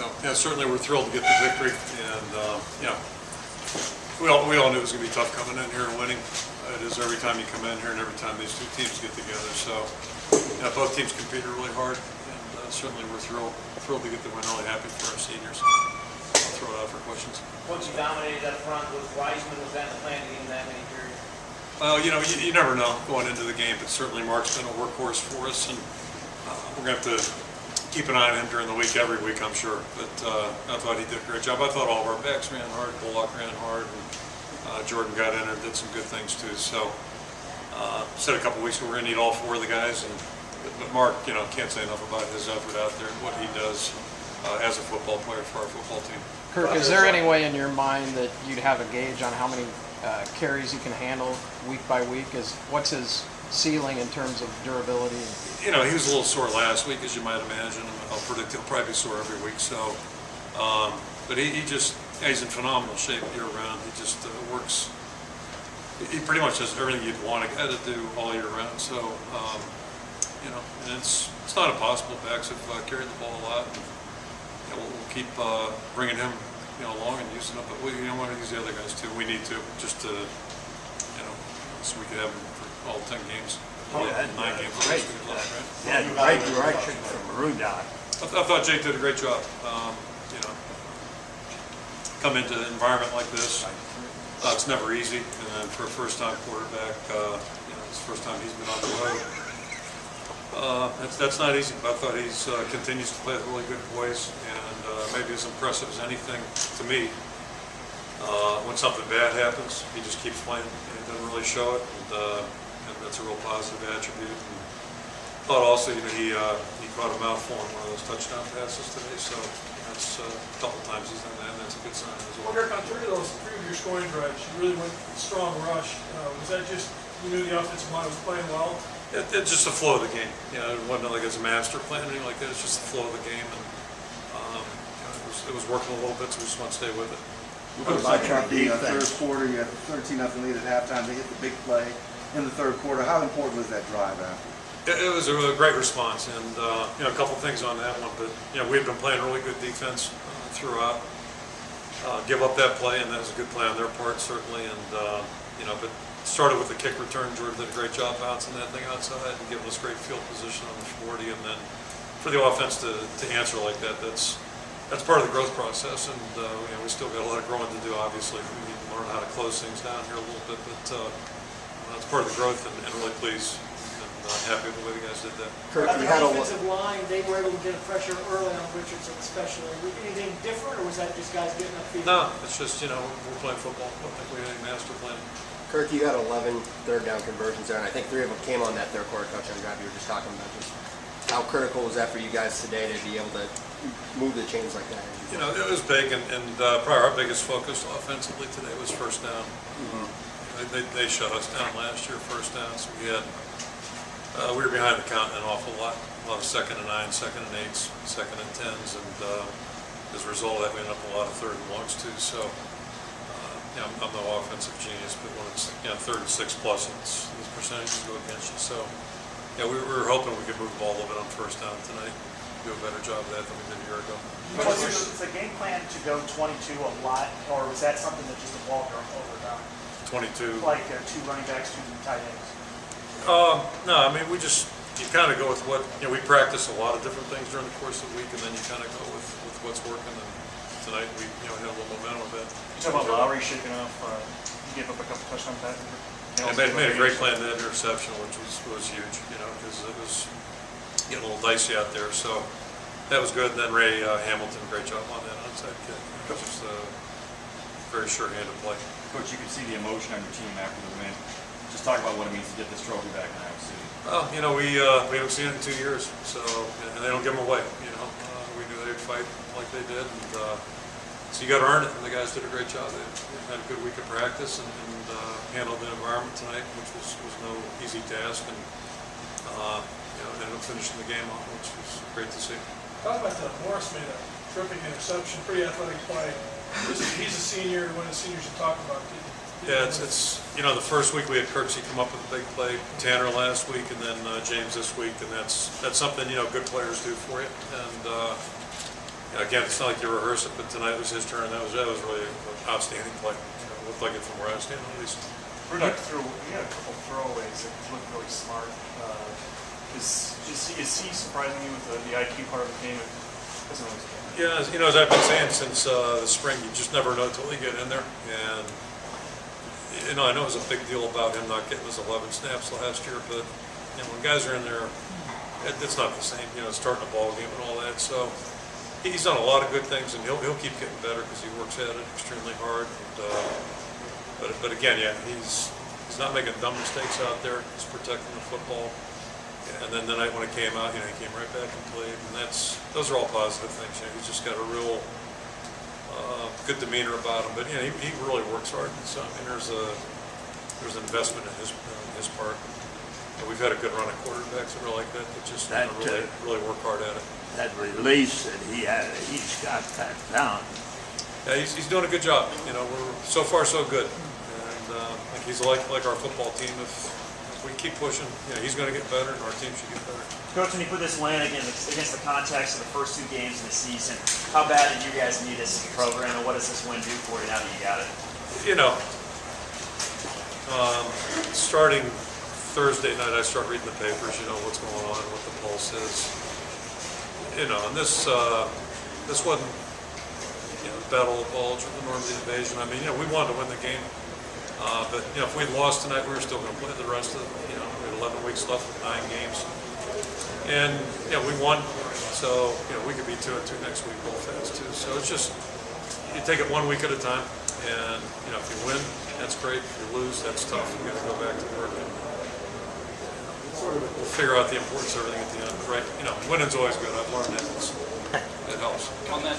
So yeah, certainly we're thrilled to get the victory, and you know, we all knew it was going to be tough coming in here and winning. It is every time you come in here and every time these two teams get together. So yeah, both teams competed really hard, and certainly we're thrilled to get the win. Really happy for our seniors. I'll throw it out for questions. Once you dominated up front with Wiseman, was that the plan to get in that many periods? Well, you know, you never know going into the game, but certainly Mark's been a workhorse for us, and we're going to have to keep an eye on him during the week, every week, I'm sure. But I thought he did a great job. I thought all of our backs ran hard, Bullock ran hard, and Jordan got in and did some good things too. So said a couple weeks ago we're going to need all four of the guys, but Mark, you know, can't say enough about his effort out there and what he does as a football player for our football team. Kirk, is there any way in your mind that you'd have a gauge on how many carries he can handle week by week? What's his ceiling in terms of durability? You know, he was a little sore last week, as you might imagine. I'll predict he'll probably be sore every week. So, but he's in phenomenal shape year round. He just works. He pretty much does everything you'd want a guy to do all year round. So, you know, and it's not impossible. Backs have carried the ball a lot. And, you know, we'll keep bringing him, you know, along and using him. But we want to use the other guys too. We need to, just to, you know, so we can have him for all 10 games. Oh, 9 games. Right. Yeah, you're right. From Maroon Dot. I thought Jake did a great job. You know, come into an environment like this, it's never easy. And then for a first-time quarterback, you know, it's the first time he's been on the road. That's not easy. But I thought he continues to play with really good poise, and maybe as impressive as anything to me. When something bad happens, he just keeps playing. And he doesn't really show it, and that's a real positive attribute. And I thought also, you know, he caught a mouthful on one of those touchdown passes today. So that's a couple times he's done that, and that's a good sign as well. Well, Kirk, on three of your scoring drives, you really went strong rush. Was that just you knew the offensive line was playing well? It's just the flow of the game. You know, it wasn't like it's a master plan or anything like that. It's just the flow of the game, and you know, it was working a little bit, so we just want to stay with it. What was like the third quarter? You had a 13-0 lead at halftime. They hit the big play in the third quarter. How important was that drive after? It was a really great response, and you know, a couple things on that one. But you know, we've been playing really good defense throughout. Give up that play, and that was a good play on their part, certainly. And you know, but started with the kick return. Jordan did a great job bouncing that thing outside and giving us great field position on the 40. And then for the offense to answer like that, that's part of the growth process. And you know, we still got a lot of growing to do. Obviously, we need to learn how to close things down here a little bit, but that's part of the growth, and really pleased. Happy with the way the guys did that. Kirk, you had a offensive line, they were able to get pressure early on Richardson especially. Anything different, or was that just guys getting up feet? No, it's just, you know, we're playing football. I don't think we had any master plan. Kirk, you had 11 third down conversions there, and I think 3 of them came on that third quarter touchdown drive you were just talking about. Just how critical was that for you guys today to be able to move the chains like that? You know, it was big, and probably our biggest focus offensively today was first down. They shut us down last year, first down, so we were behind the count an awful lot. A lot of 2nd and 9, 2nd and 8s, 2nd and 10s, and as a result of that, we ended up with a lot of 3rd and longs too. So, you know, I'm no offensive genius, but when it's 3rd and 6 plus, these percentages go against you. So, yeah, we were hoping we could move the ball a little bit on first down tonight. Do a better job of that than we did a year ago. Was the game plan to go 22 a lot, or was that something that just evolved over time? 22. Like 2 running backs, 2 tight ends. No, I mean, you kind of go with what, you know, we practice a lot of different things during the course of the week, and then you kind of go with what's working, and tonight we, you know, had a little momentum with that. You talk about Lowry shaking off, you gave up a couple touchdown passes. And made a great play in that interception, which was huge, you know, because it was getting a little dicey out there, so that was good. And then Ray Hamilton, great job on that onside kick. It was just a very sure-handed play. Coach, you could see the emotion on your team after the win. Just talk about what it means to get this trophy back in Iowa City. Well, you know, we haven't seen it in 2 years, so, and they don't give them away, you know. We knew they'd fight like they did, and so you got to earn it, and the guys did a great job. They had a good week of practice and handled the environment tonight, which was no easy task, and you know, ended up finishing the game off, which was great to see. Talk about that. Morris made a terrific interception, pretty athletic play. He's a senior, one of the seniors you talk about. Yeah, it's you know, the first week we had Kirksey come up with a big play, Tanner last week, and then James this week, and that's something, you know, good players do for you. And Again, it's not like you rehearse it, but tonight was his turn. That was really an outstanding play. Looked like it from where I stand at least. Rudy threw, he had a couple throwaways that looked really smart. Is he surprising you with the IQ part of the game? Doesn't always get. Yeah, as I've been saying since the spring, you just never know until you get in there. And I know it was a big deal about him not getting his 11 snaps last year, but when guys are in there, it's not the same. Starting a ball game and all that. So he's done a lot of good things, and he'll keep getting better because he works at it extremely hard. And, but again, yeah, he's not making dumb mistakes out there. He's protecting the football. And then the night when it came out, he came right back and played. And those are all positive things. He's just got a real good demeanor about him. But he really works hard. So there's an investment in his part. And we've had a good run of quarterbacks that are like that just really work hard at it. That release that he's got that down. Yeah, he's doing a good job. We're so far so good. And I think he's like our football team. If we keep pushing, he's going to get better, and our team should get better. Coach, when you put this win against the context of the first 2 games in the season, how bad did you guys need this program, and what does this win do for you now that you got it? Starting Thursday night, I start reading the papers, what's going on, what the pulse is. And this wasn't, battle of bulge or the Normandy invasion. I mean, we wanted to win the game. But if we'd lost tonight, we were still going to play the rest of it. We had 11 weeks left with 9 games, and we won. So we could be 2-2 next week, both fans too. So it's just you take it 1 week at a time, and if you win, that's great. If you lose, that's tough. We got to go back to work. And, we'll figure out the importance of everything at the end. But winning's always good. I've learned that. It helps. On that,